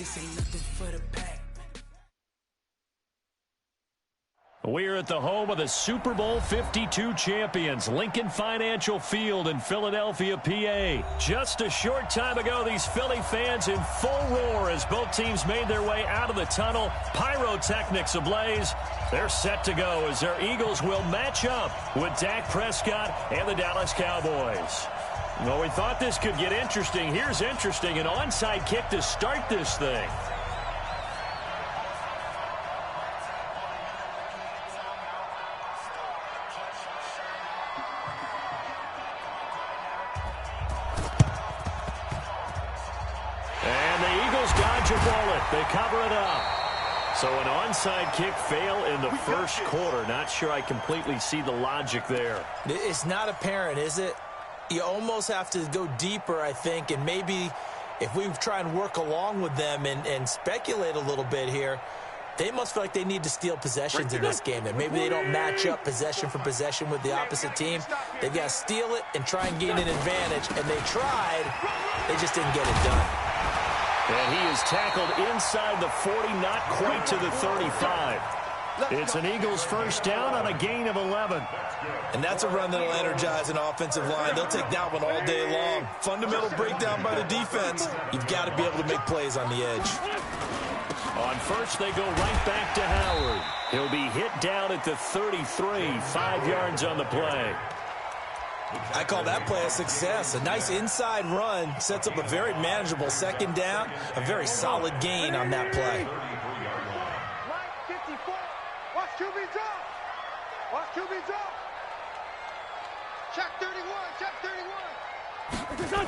this ain't nothing for the pack. We're at the home of the Super Bowl 52 champions, Lincoln Financial Field in Philadelphia, PA. Just a short time ago, these Philly fans in full roar as both teams made their way out of the tunnel. Pyrotechnics ablaze. They're set to go as their Eagles will match up with Dak Prescott and the Dallas Cowboys. Well, we thought this could get interesting. Here's interesting, an onside kick to start this thing. They cover it up. So an onside kick fail in the first quarter. Not sure I completely see the logic there. It's not apparent, is it? You almost have to go deeper, I think, and maybe if we try and work along with them and speculate a little bit here, they must feel like they need to steal possessions in this game. That maybe they don't match up possession for possession with the opposite team. They've got to steal it and try and gain an advantage, and they tried. They just didn't get it done. And he is tackled inside the 40, not quite to the 35. It's an Eagles first down on a gain of 11. And that's a run that'll energize an offensive line. They'll take that one all day long. Fundamental breakdown by the defense. You've got to be able to make plays on the edge. On first, they go right back to Howard. He'll be hit down at the 33, 5 yards on the play. I call that play a success. A nice inside run sets up a very manageable second down, a very solid gain on that play. Line 54. Watch QB drop. Watch QB drop. Check 31. Check 31.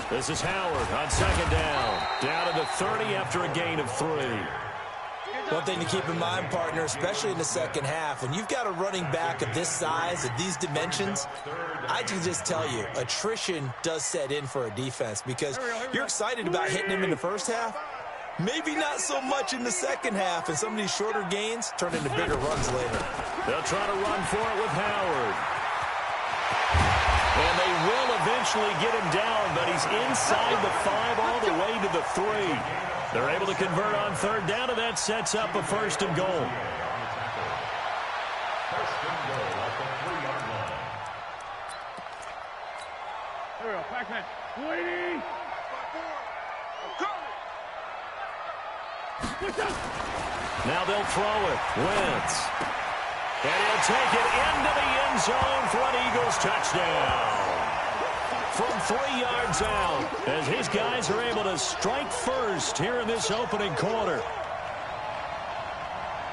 This is Howard on second down. Down to the 30 after a gain of 3. One thing to keep in mind, partner, especially in the second half, when you've got a running back of this size, of these dimensions, I can just tell you, attrition does set in for a defense because you're excited about hitting him in the first half. Maybe not so much in the second half, and some of these shorter gains turn into bigger runs later. They'll try to run for it with Howard. And they will eventually get him down, but he's inside the 5 all the way to the 3. They're able to convert on third down, and that sets up a first and goal. Here we go. Backman. Waiting. Now they'll throw it. Wentz. And he'll take it into the end zone for an Eagles touchdown. From 3 yards out, as his guys are able to strike first here in this opening quarter.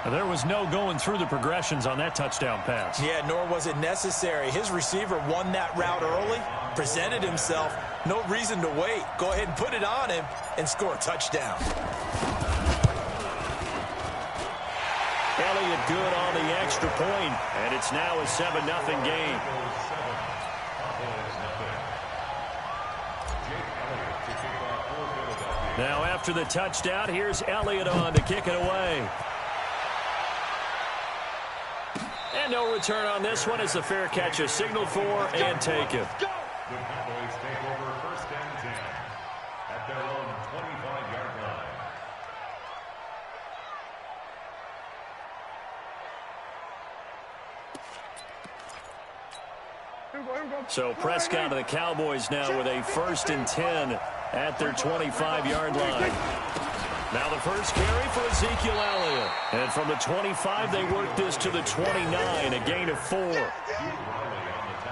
There was no going through the progressions on that touchdown pass. Yeah, nor was it necessary. His receiver won that route early, presented himself. No reason to wait. Go ahead and put it on him and score a touchdown. Elliott good on the extra point, and it's now a 7-0 game. Now after the touchdown, here's Elliott on to kick it away. And no return on this one. It's a fair catch, a signal for and taken. The Cowboys take over first and 10 at their own 25-yard line. So Prescott and the Cowboys now with a first and 10 at their 25-yard line. Now the first carry for Ezekiel Elliott. And from the 25, they work this to the 29, a gain of 4.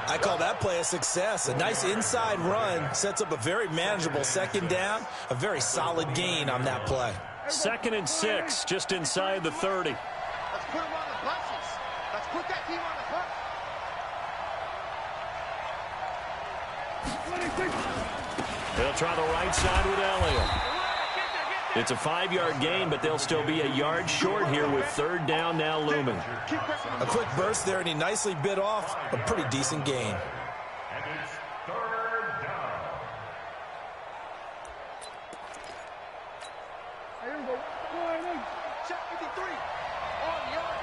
I call that play a success. A nice inside run sets up a very manageable second down, a very solid gain on that play. 2nd and 6, just inside the 30. Let's put him on the buses. Let's put that team on the bus. They'll try the right side with Elliott. It's a 5-yard gain, but they'll still be a yard short here with third down now looming. A quick burst there, and he nicely bit off a pretty decent gain. And it's third down. Here we go. Check 53. On the yard.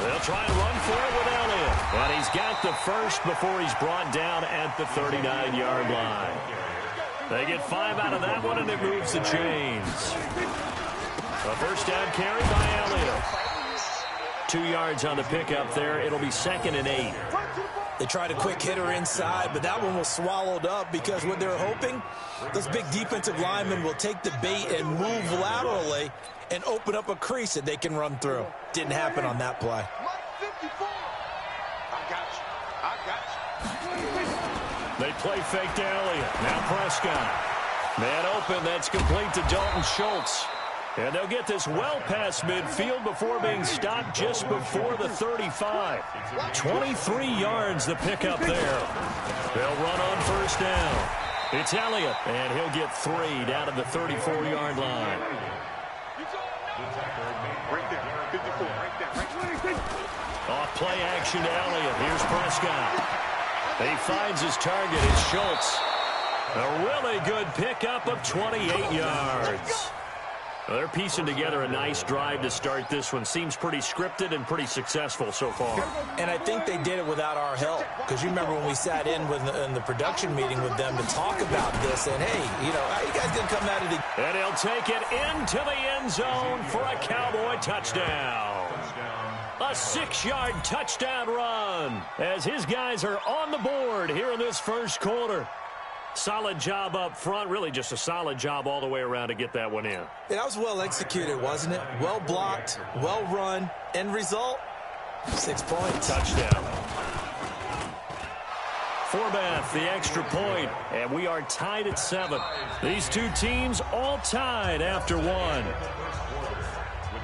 They'll try and run for it with Elliott. And he's got the first before he's brought down at the 39-yard line. They get 5 out of that one, and it moves the chains. A first down carry by Elliott. 2 yards on the pickup there. It'll be 2nd and 8. They tried a quick hitter inside, but that one was swallowed up because what they're hoping, those big defensive linemen will take the bait and move laterally and open up a crease that they can run through. Didn't happen on that play. They play fake to Elliott. Now Prescott. Man open. That's complete to Dalton Schultz. And they'll get this well past midfield before being stopped just before the 35. 23 yards the pickup there. They'll run on first down. It's Elliott, and he'll get 3 down to the 34-yard line. Off play action to Elliott. Here's Prescott. He finds his target. It's Schultz. A really good pickup of 28 yards. Well, they're piecing together a nice drive to start this one. Seems pretty scripted and pretty successful so far. And I think they did it without our help. Because you remember when we sat in the production meeting with them to talk about this. And, hey, you know, how you guys going to come out of the... And he'll take it into the end zone for a Cowboy touchdown. A 6-yard touchdown run as his guys are on the board here in this first quarter. Solid job up front. Really just a solid job all the way around to get that one in. Yeah, that was well executed, wasn't it? Well blocked, well run. End result, 6 points. Touchdown. Forbath, the extra point, and we are tied at 7. These two teams all tied after 1. With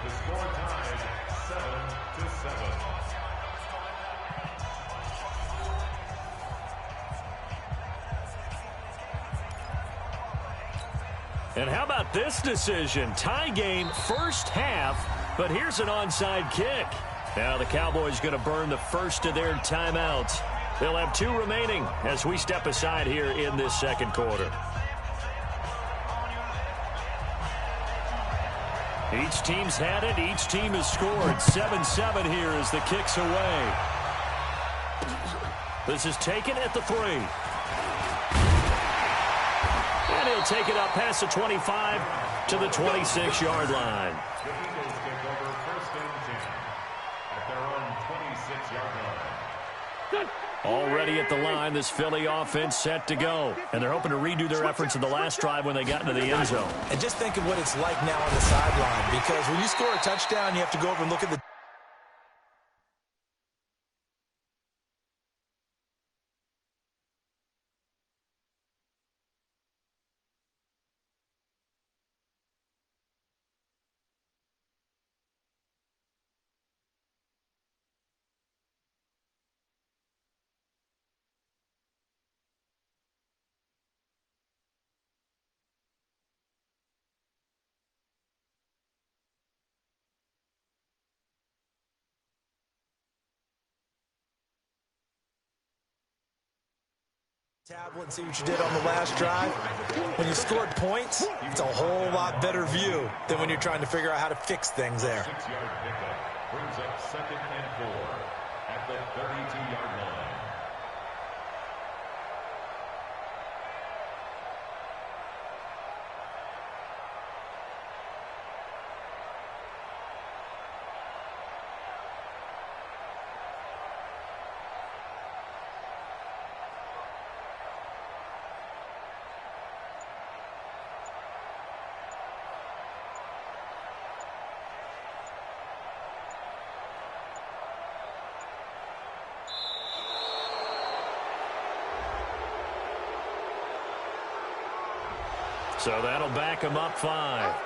the score tied 7-7. And how about this decision? Tie game first half, but here's an onside kick. Now the Cowboys going to burn the first of their timeouts. They'll have 2 remaining as we step aside here in this second quarter. Each team's had it. Each team has scored. 7-7 here as the kick's away. This is taken at the 3. And he'll take it up past the 25 to the 26-yard line. The Eagles take over first and 10 at their own 26-yard line. Already at the line, this Philly offense set to go. And they're hoping to redo their efforts in the last drive when they got into the end zone. And just think of what it's like now on the sideline, because when you score a touchdown, you have to go over and look at the... tablet and see what you did on the last drive. When you scored points, it's a whole lot better view than when you're trying to figure out how to fix things there. 6-yard pickup brings up 2nd and 4 at the 32-yard line. So that'll back them up 5.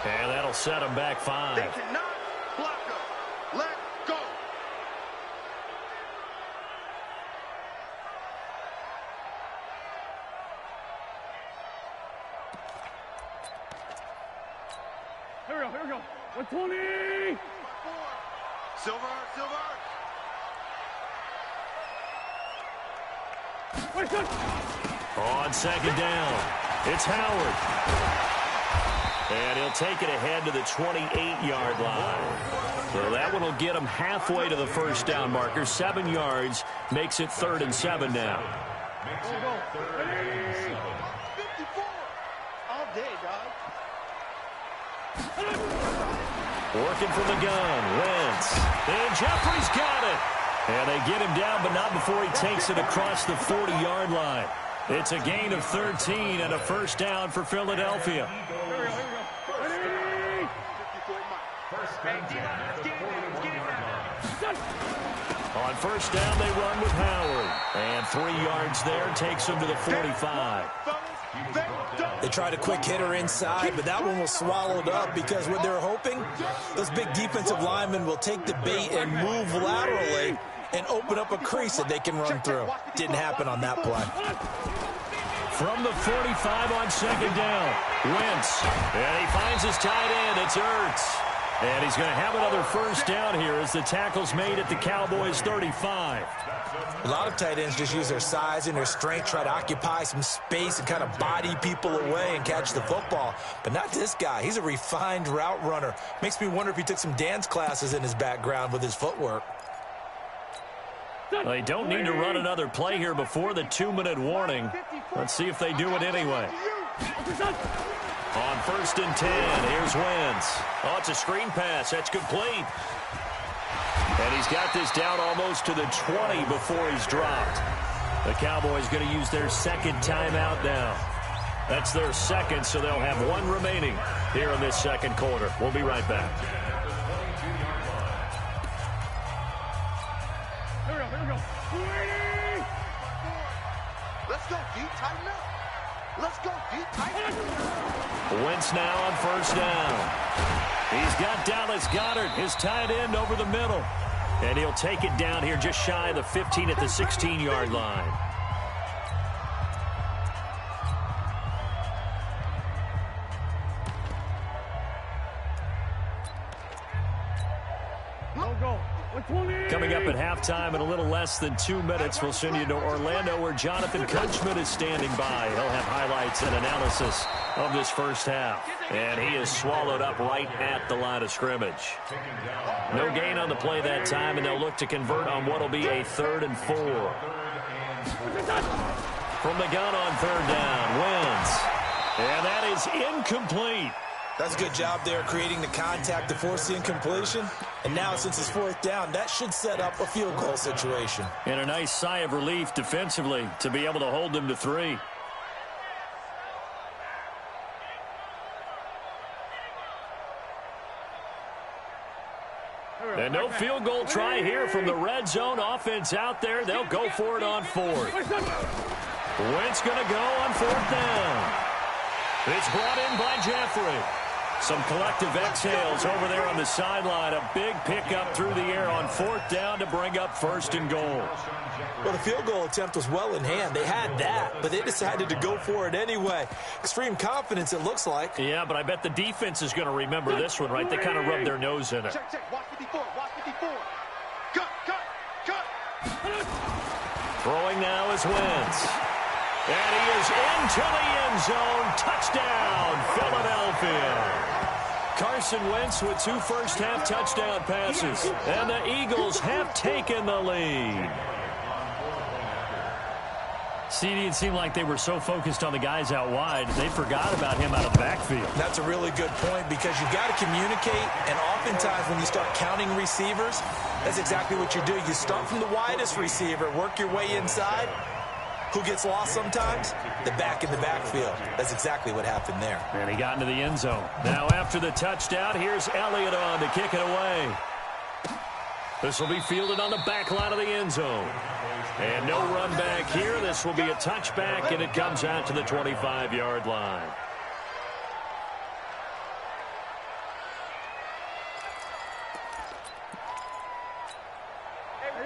And that'll set them back 5. They cannot block us. Let go. Here we go. 120. Silver. On second down, it's Howard. And he'll take it ahead to the 28-yard line. So that one will get him halfway to the first down marker. 7 yards makes it 3rd and 7 now. Go. 54. All day, dog. Working from the gun, Wentz. And Jeffrey's got it. And they get him down, but not before he takes it across the 40-yard line. It's a gain of 13 and a first down for Philadelphia. On first down, they run with Howard. And 3 yards there takes him to the 45. They tried a quick hitter inside, but that one was swallowed up because what they're hoping, those big defensive linemen will take the bait and move laterally and open up a crease that they can run through. Didn't happen on that play. From the 45 on second down, Wentz. And he finds his tight end. It's Ertz. And he's going to have another first down here as the tackle's made at the Cowboys' 35. A lot of tight ends just use their size and their strength, try to occupy some space and kind of body people away and catch the football. But not this guy. He's a refined route runner. Makes me wonder if he took some dance classes in his background with his footwork. They don't need to run another play here before the 2-minute warning. Let's see if they do it anyway. On 1st and 10, here's Wentz. Oh, it's a screen pass. That's complete. And he's got this down almost to the 20 before he's dropped. The Cowboys going to use their second timeout now. That's their second, so they'll have 1 remaining here in this second quarter. We'll be right back. Here we go. Let's go, D. Tighten up. Let's go, D. Tighten up. Wentz now on first down. He's got Dallas Goedert, his tight end, over the middle. And he'll take it down here just shy of the 15 at the 16-yard line. Go. 120. Coming up at halftime in a little less than 2 minutes, we'll send you to Orlando where Jonathan Kunchman is standing by. He'll have highlights and analysis of this first half. And he is swallowed up right at the line of scrimmage. No gain on the play that time, and they'll look to convert on what will be a 3rd and 4. From the gun on 3rd down, Wentz. And that is incomplete. That's a good job there creating the contact to force the incompletion. And now, since it's 4th down, that should set up a field goal situation. And a nice sigh of relief defensively to be able to hold them to 3. And no field goal try here from the red zone. Offense out there. They'll go for it on 4th. Wentz going to go on 4th down. It's brought in by Jeffrey. Some collective exhales over there on the sideline. A big pickup through the air on 4th down to bring up 1st and goal. Well, the field goal attempt was well in hand. They had that, but they decided to go for it anyway. Extreme confidence, it looks like. Yeah, but I bet the defense is going to remember this one, right? They kind of rubbed their nose in it. Check. Watch 54. Watch 54. Cut. Throwing now is Wentz. And he is into the end zone. Touchdown, Philadelphia. Carson Wentz with 2 first-half touchdown passes. And the Eagles have taken the lead. CD, it seemed like they were so focused on the guys out wide, they forgot about him out of the backfield. That's a really good point because you've got to communicate, and oftentimes when you start counting receivers, that's exactly what you do. You start from the widest receiver, work your way inside. Who gets lost sometimes? The back in the backfield. That's exactly what happened there. And he got into the end zone. Now after the touchdown, here's Elliott on to kick it away. This will be fielded on the back line of the end zone. And no run back here. This will be a touchback, and it comes out to the 25-yard line.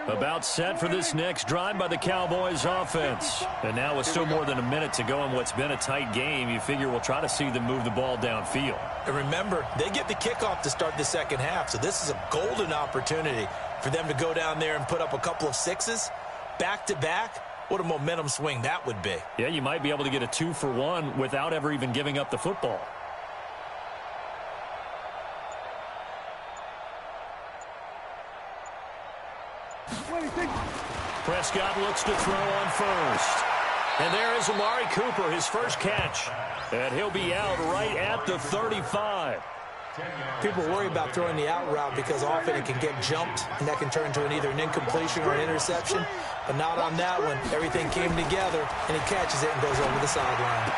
About set for this next drive by the Cowboys offense. And now with still more than a minute to go in what's been a tight game, you figure we'll try to see them move the ball downfield. And remember, they get the kickoff to start the second half, so this is a golden opportunity for them to go down there and put up a couple of sixes back-to-back. What a momentum swing that would be. Yeah, you might be able to get a 2-for-1 without ever even giving up the football. Prescott looks to throw on first. And there is Amari Cooper, his first catch. And he'll be out right at the 35. People worry about throwing the out route because often it can get jumped, and that can turn into either an incompletion or an interception. But not on that one. Everything came together, and he catches it and goes over the sideline.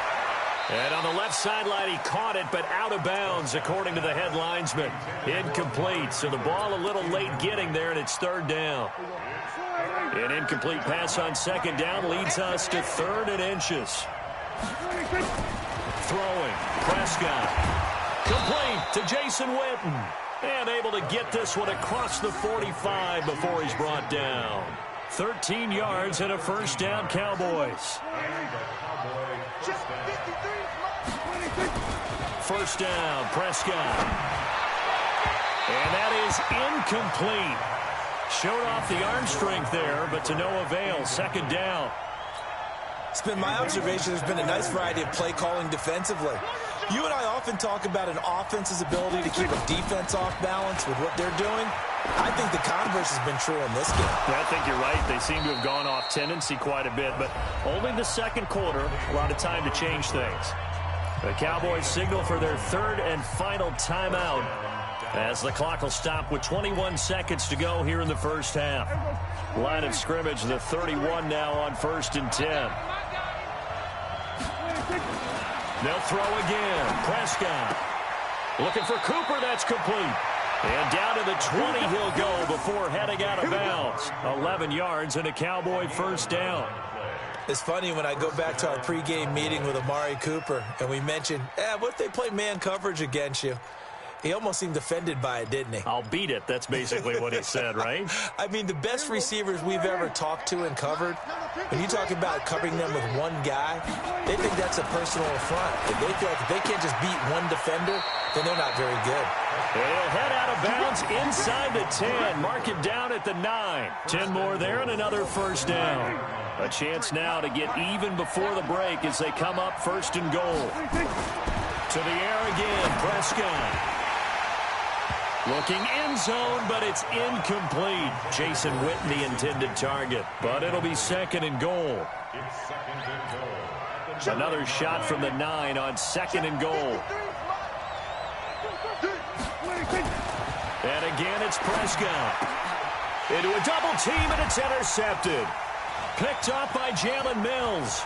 And on the left sideline, he caught it, but out of bounds, according to the head linesman. Incomplete, so the ball a little late getting there, and it's third down. An incomplete pass on second down leads us to 3rd and inches. Throwing, Prescott. Complete to Jason Witten. And able to get this one across the 45 before he's brought down. 13 yards and a first down, Cowboys. First down, Prescott. And that is incomplete. Showed off the arm strength there, but to no avail. Second down. It's been my observation there's been a nice variety of play calling defensively. You and I often talk about an offense's ability to keep a defense off balance with what they're doing. I think the converse has been true in this game. Yeah, I think you're right. They seem to have gone off tendency quite a bit, but only the second quarter, a lot of time to change things. The Cowboys signal for their 3rd and final timeout as the clock will stop with 21 seconds to go here in the first half. Line of scrimmage, the 31 now on 1st and 10. They'll throw again. Prescott looking for Cooper. That's complete. And down to the 20 he'll go before heading out of bounds. 11 yards and a Cowboy first down. It's funny when I go back to our pregame meeting with Amari Cooper and we mentioned, what if they play man coverage against you? He almost seemed offended by it, didn't he? I'll beat it. That's basically what he said, right? I mean, the best receivers we've ever talked to and covered, when you talk about covering them with one guy, they think that's a personal affront. If they feel like if they can't just beat one defender, then they're not very good. And he'll head out of bounds inside the 10. Mark it down at the 9. 10 more there and another first down. A chance now to get even before the break as they come up 1st and goal. To the air again, Prescott. Looking end zone, but it's incomplete. Jason Witten, the intended target. But it'll be 2nd and goal. Another shot from the 9 on 2nd and goal. And again, it's Prescott. Into a double team, and it's intercepted. Picked up by Jalen Mills.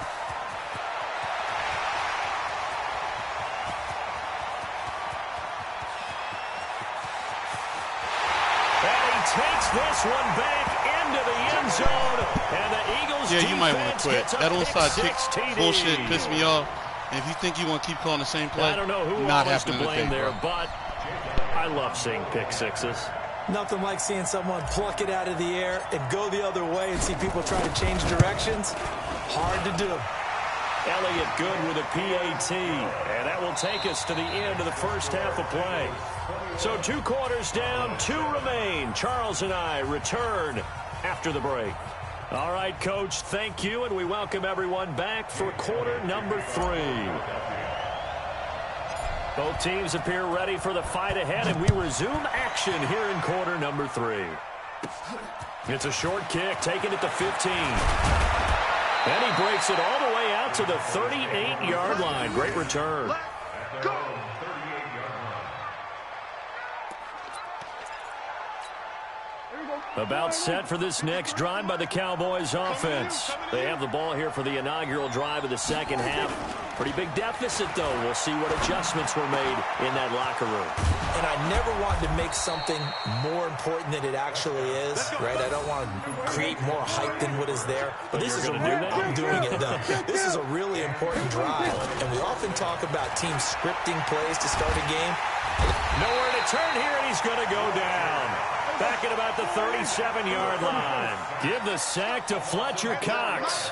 Takes this one back into the end zone, and the Eagles you might want to quit. That onside kick TD. bullshit pissed me off. And if you think you want to keep calling the same play, I don't know who not was to happening blame today, there, bro. but I love seeing pick sixes. Nothing like seeing someone pluck it out of the air and go the other way and see people try to change directions. Hard to do. Elliott good with a PAT, and that will take us to the end of the first half of play. So 2 quarters down, 2 remain. Charles and I return after the break. All right, Coach, thank you, and we welcome everyone back for quarter number 3. Both teams appear ready for the fight ahead, and we resume action here in quarter number 3. It's a short kick, taken at the 15. And he breaks it all the way out to the 38-yard line. Great return. Go! About set for this next drive by the Cowboys offense. They have the ball here for the inaugural drive of the second half. Pretty big deficit, though. We'll see what adjustments were made in that locker room. And I never wanted to make something more important than it actually is, right? I don't want to create more hype than what is there. But this is I'm doing it, though. This is a really important drive. And we often talk about teams scripting plays to start a game. Nowhere to turn here, and he's going to go down. Back at about the 37-yard line. Give the sack to Fletcher Cox.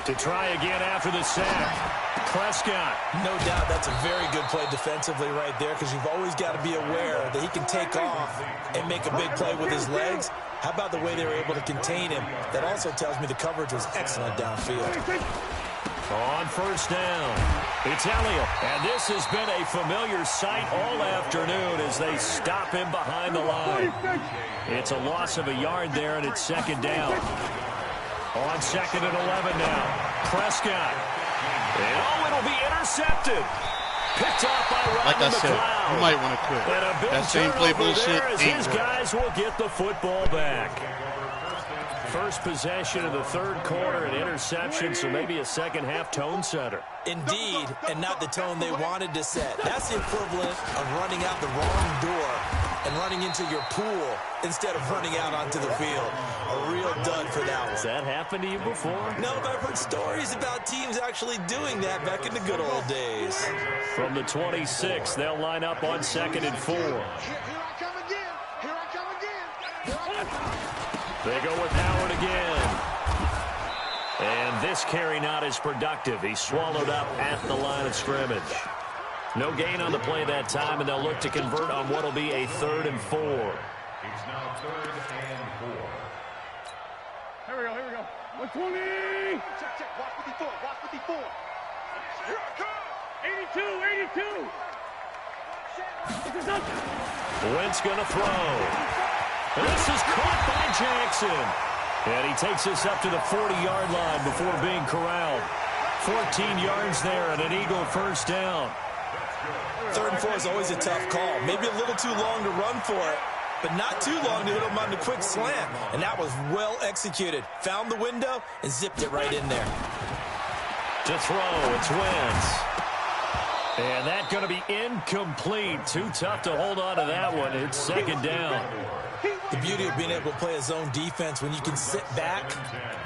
To try again after the sack. Prescott. No doubt that's a very good play defensively right there, because you've always got to be aware that he can take off and make a big play with his legs. How about the way they were able to contain him? That also tells me the coverage was excellent downfield. On first down, it's Elliott. And this has been a familiar sight all afternoon as they stop him behind the line. It's a loss of a yard there, and it's second down. On second and 11 now. Prescott. And it'll be intercepted. Picked off by Rodney Like I said, McLeod. you might want to quit. And a big That same play turnover bullshit there as ain't his working. guys will get the football back. First possession of the third quarter, an interception, so maybe a second-half tone setter. Indeed, and not the tone they wanted to set. That's the equivalent of running out the wrong door and running into your pool instead of running out onto the field. A real dud for that one. Has that happened to you before? No, but I've heard stories about teams actually doing that back in the good old days. From the 26, they'll line up on second and 4. Here I come again. Here I come again. Here I come. They go with Howard again. And this carry not as productive. He's swallowed up at the line of scrimmage. No gain on the play that time, and they'll look to convert on what will be a 3rd and 4. It's now 3rd and 4. Here we go, here we go. 120! Check. Watch 54. Watch 54. Here I come. 82, 82! This is up. Wentz going to throw. And this is caught by Jackson. And he takes us up to the 40-yard line before being corralled. 14 yards there and an Eagle first down. 3rd and 4 is always a tough call. Maybe a little too long to run for it, but not too long to hit him on the quick slant. And that was well executed. Found the window and zipped it right in there. To throw, it's Wentz. And that's going to be incomplete. Too tough to hold on to that one. It's second down. The beauty of being able to play a zone defense when you can sit back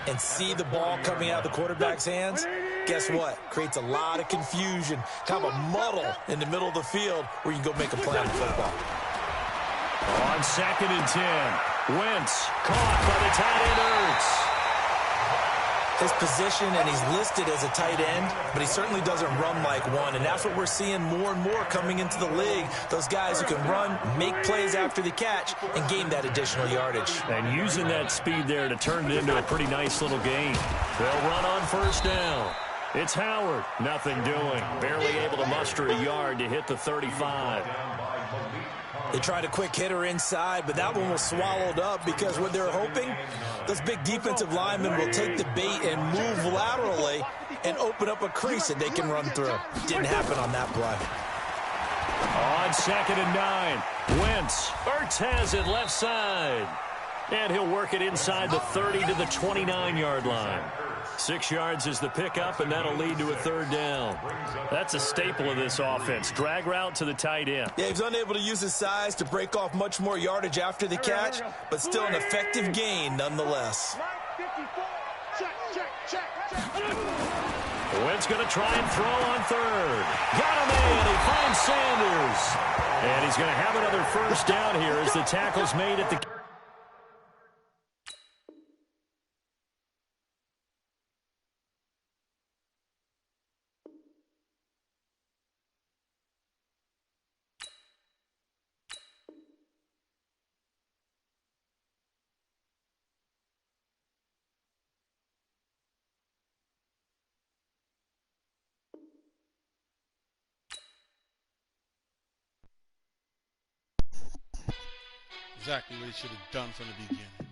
and see the ball coming out of the quarterback's hands, guess what? Creates a lot of confusion, kind of a muddle in the middle of the field where you can go make a play on the football. On second and 10, Wentz caught by the tight end Ertz. His position, and he's listed as a tight end, but he certainly doesn't run like one, and that's what we're seeing more and more coming into the league. Those guys who can run, make plays after the catch, and gain that additional yardage. And using that speed there to turn it into a pretty nice little game. They'll run on first down. It's Howard. Nothing doing. Barely able to muster a yard to hit the 35. They tried a quick hitter inside, but that one was swallowed up because what they're hoping, those big defensive linemen will take the bait and move laterally and open up a crease that they can run through. Didn't happen on that play. On second and 9, Wentz. Ertz has it left side. And he'll work it inside the 30 to the 29-yard line. 6 yards is the pickup, and that'll lead to a 3rd down. That's a staple of this offense. Drag route to the tight end. Yeah, he's unable to use his size to break off much more yardage after the catch, but still an effective gain nonetheless. Check. Wentz going to try and throw on 3rd. Got him in. He finds Sanders. And he's going to have another first down here as the tackle's made at the... Exactly what he should have done from the beginning.